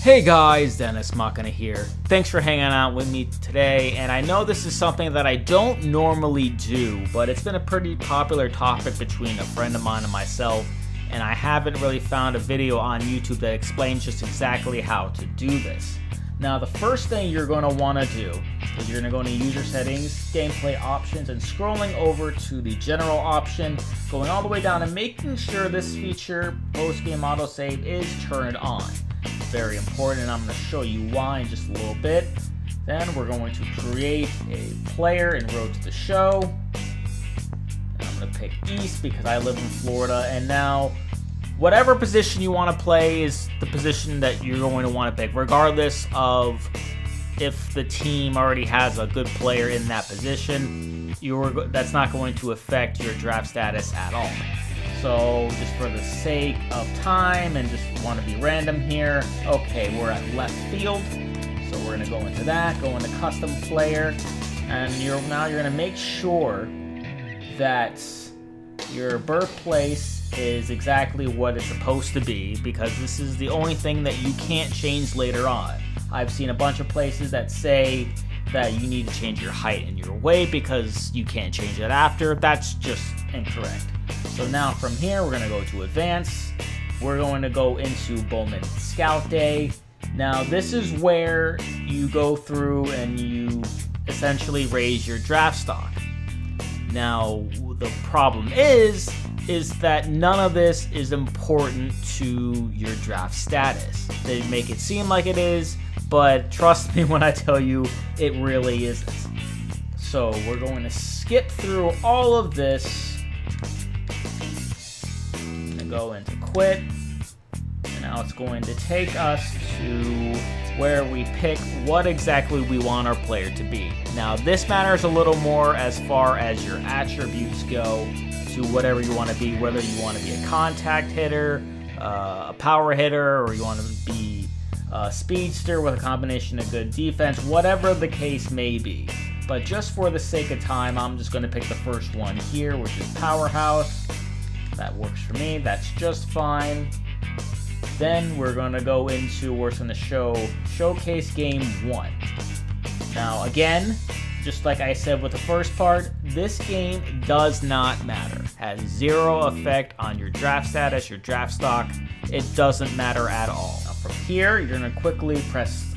Hey guys, Dennis Machina here. Thanks for hanging out with me today, and I know this is something that I don't normally do, but it's been a pretty popular topic between a friend of mine and myself, and I haven't really found a video on YouTube that explains just exactly how to do this. Now, the first thing you're going to want to do is you're going to go into user settings, gameplay options, and scrolling over to the general option, going all the way down and making sure this feature, post-game autosave, is turned on. Very important, and I'm going to show you why in just a little bit. Then we're going to create a player and road to the show. And I'm going to pick East because I live in Florida, and now whatever position you want to play is the position that you're going to want to pick, regardless of if the team already has a good player in that position. That's not going to affect your draft status at all. So just for the sake of time and just want to be random here, okay, we're at left field. So we're going to go into that, go into custom player, and now you're going to make sure that your birthplace is exactly what it's supposed to be, because this is the only thing that you can't change later on. I've seen a bunch of places that say that you need to change your height and your weight because you can't change it after. That's just incorrect. So now from here, we're going to go to Advanced. We're going to go into Bowman Scout Day. Now, this is where you go through and you essentially raise your draft stock. Now, the problem is that none of this is important to your draft status. They make it seem like it is, but trust me when I tell you, it really isn't. So we're going to skip through all of this. Go into quit, and now it's going to take us to where we pick what exactly we want our player to be. Now, this matters a little more as far as your attributes go to whatever you want to be, whether you want to be a contact hitter, a power hitter, or you want to be a speedster with a combination of good defense, whatever the case may be. But just for the sake of time, I'm just going to pick the first one here, which is Powerhouse. That works for me. That's just fine. Then we're going to go into where it's going to show Showcase Game 1. Now, again, just like I said with the first part, this game does not matter. Has zero effect on your draft status, your draft stock. It doesn't matter at all. Now, from here, you're going to quickly press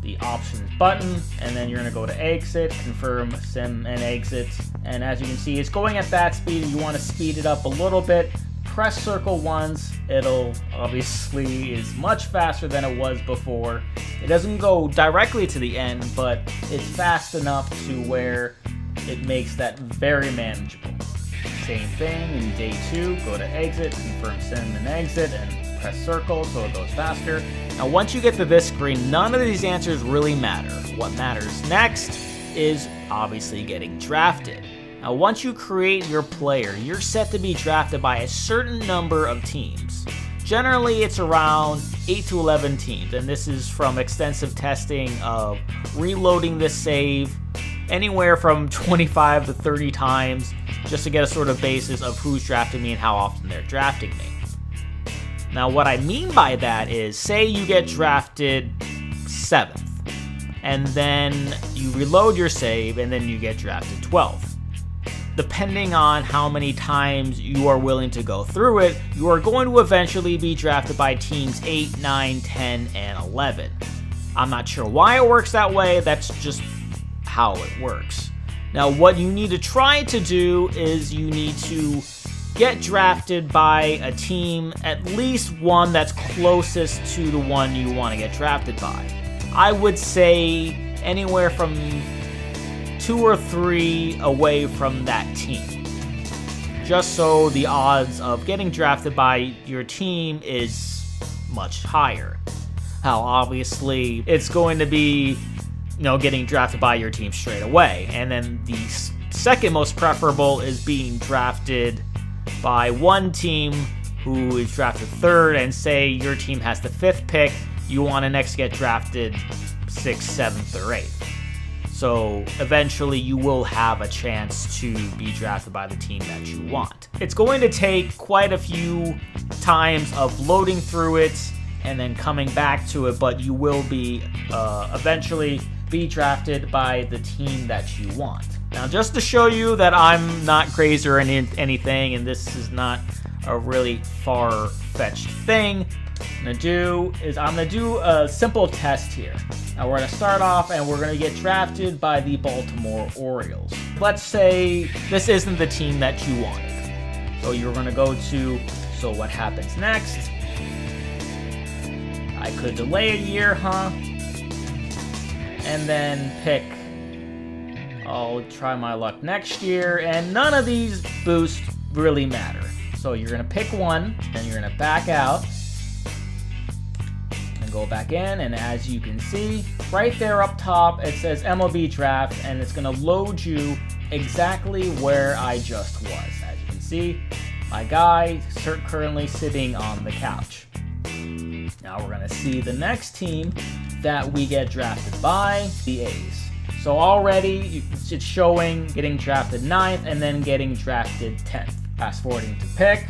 the options button, and then you're going to go to exit, confirm sim and exit, and as you can see, it's going at that speed. You want to speed it up a little bit. Press circle once. It'll obviously is much faster than it was before. It doesn't go directly to the end, but it's fast enough to where it makes that very manageable. Same thing in day 2, go to exit, confirm sim and exit, and press circle so it goes faster. Now, once you get to this screen, none of these answers really matter. What matters next is obviously getting drafted. Now, once you create your player, you're set to be drafted by a certain number of teams. Generally, it's around 8 to 11 teams, and this is from extensive testing of reloading this save anywhere from 25 to 30 times just to get a sort of basis of who's drafting me and how often they're drafting me. Now, what I mean by that is, say you get drafted 7th, and then you reload your save, and then you get drafted 12th. Depending on how many times you are willing to go through it, you are going to eventually be drafted by teams 8, 9, 10, and 11. I'm not sure why it works that way, that's just how it works. Now, what you need to try to do is you need to get drafted by a team, at least one that's closest to the one you want to get drafted by. I would say anywhere from 2 or 3 away from that team, just so the odds of getting drafted by your team is much higher. How obviously it's going to be, getting drafted by your team straight away, and then the second most preferable is being drafted by one team who is drafted 3rd, and say your team has the 5th pick, you want to next get drafted 6th, 7th, or 8th. So eventually you will have a chance to be drafted by the team that you want. It's going to take quite a few times of loading through it and then coming back to it, but you will be eventually be drafted by the team that you want. Now, just to show you that I'm not crazy or anything, and this is not a really far-fetched thing, I'm gonna do a simple test here. Now we're gonna start off and we're gonna get drafted by the Baltimore Orioles. Let's say this isn't the team that you wanted. So you're gonna go to, so what happens next? I could delay a year, huh? And then pick, I'll try my luck next year, and none of these boosts really matter. So you're gonna pick one, then you're gonna back out, and go back in, and as you can see, right there up top, it says MLB Draft, and it's gonna load you exactly where I just was. As you can see, my guy currently sitting on the couch. Now we're gonna see the next team that we get drafted by, the A's. So already it's showing getting drafted 9th and then getting drafted 10th. Fast forwarding to pick,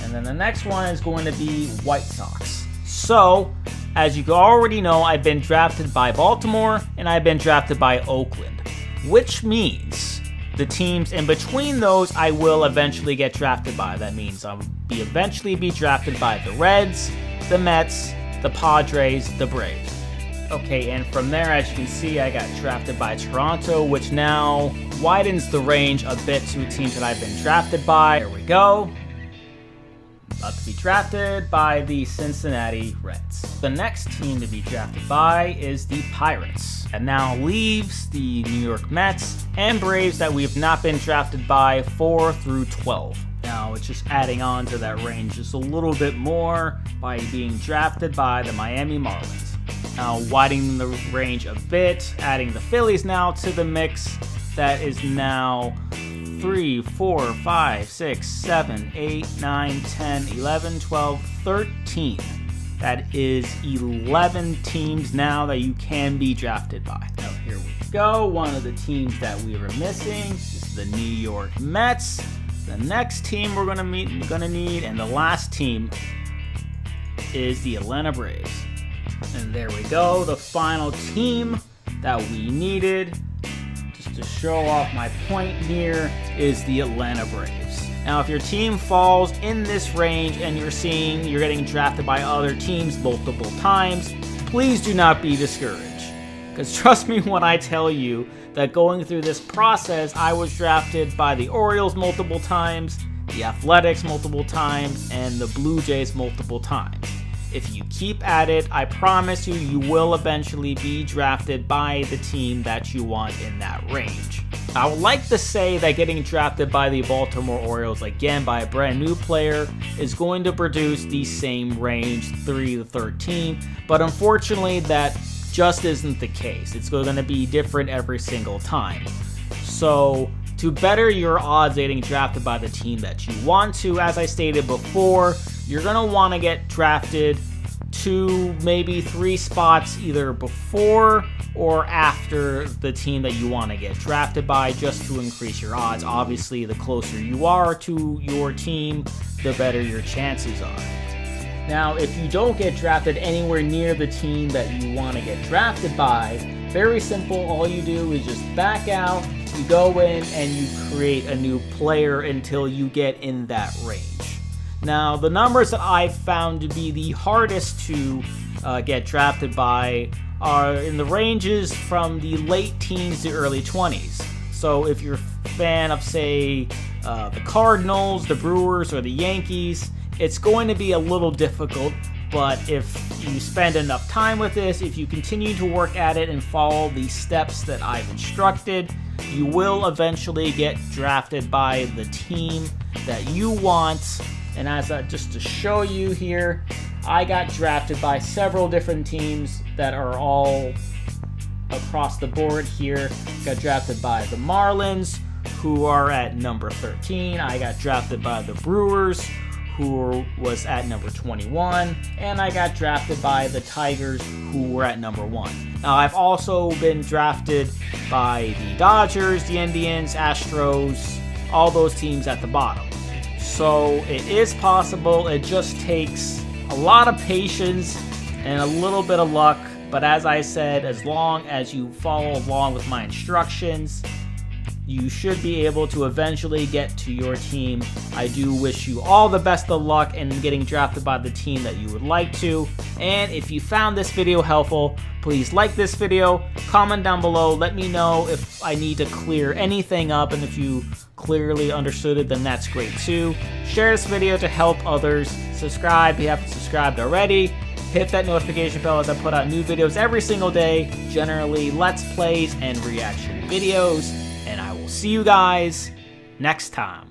and then the next one is going to be White Sox. So, as you already know, I've been drafted by Baltimore and I've been drafted by Oakland, which means the teams in between those I will eventually get drafted by. That means I'll eventually be drafted by the Reds, the Mets, the Padres, the Braves. Okay, and from there, as you can see, I got drafted by Toronto, which now widens the range a bit to teams that I've been drafted by. There we go. About to be drafted by the Cincinnati Reds. The next team to be drafted by is the Pirates. And now leaves the New York Mets and Braves that we have not been drafted by 4 through 12. Now it's just adding on to that range just a little bit more by being drafted by the Miami Marlins. Now widening the range a bit, adding the Phillies now to the mix. That is now 3, 4, 5, 6, 7, 8, 9, 10, 11, 12, 13. That is 11 teams now that you can be drafted by. Now here we go. One of the teams that we were missing is the New York Mets. The next team we're gonna need, and the last team is the Atlanta Braves. And there we go, the final team that we needed, just to show off my point here, is the Atlanta Braves. Now, if your team falls in this range and you're getting drafted by other teams multiple times, please do not be discouraged. Because trust me when I tell you that going through this process, I was drafted by the Orioles multiple times, the Athletics multiple times, and the Blue Jays multiple times. If you keep at it, I promise you, you will eventually be drafted by the team that you want in that range. I would like to say that getting drafted by the Baltimore Orioles, again by a brand new player, is going to produce the same range, 3 to 13, but unfortunately that just isn't the case. It's going to be different every single time. So to better your odds getting drafted by the team that you want to, as I stated before, you're going to want to get drafted 2, maybe 3 spots either before or after the team that you want to get drafted by, just to increase your odds. Obviously, the closer you are to your team, the better your chances are. Now, if you don't get drafted anywhere near the team that you want to get drafted by, very simple, all you do is just back out, you go in and you create a new player until you get in that range. Now, the numbers that I've found to be the hardest to get drafted by are in the ranges from the late teens to early 20s. So if you're a fan of, say, the Cardinals, the Brewers, or the Yankees, it's going to be a little difficult, but if you spend enough time with this, if you continue to work at it and follow the steps that I've instructed, you will eventually get drafted by the team that you want. And just to show you here, I got drafted by several different teams that are all across the board here. Got drafted by the Marlins, who are at number 13. I got drafted by the Brewers, who was at number 21. And I got drafted by the Tigers, who were at number 1. Now, I've also been drafted by the Dodgers, the Indians, Astros, all those teams at the bottom. So it is possible. It just takes a lot of patience and a little bit of luck. But as I said, as long as you follow along with my instructions, you should be able to eventually get to your team. I do wish you all the best of luck in getting drafted by the team that you would like to. And if you found this video helpful, please like this video, comment down below, let me know if I need to clear anything up, and if you clearly understood it, then that's great too. Share this video to help others. Subscribe if you haven't subscribed already. Hit that notification bell as I put out new videos every single day, generally Let's Plays and reaction videos. And I will see you guys next time.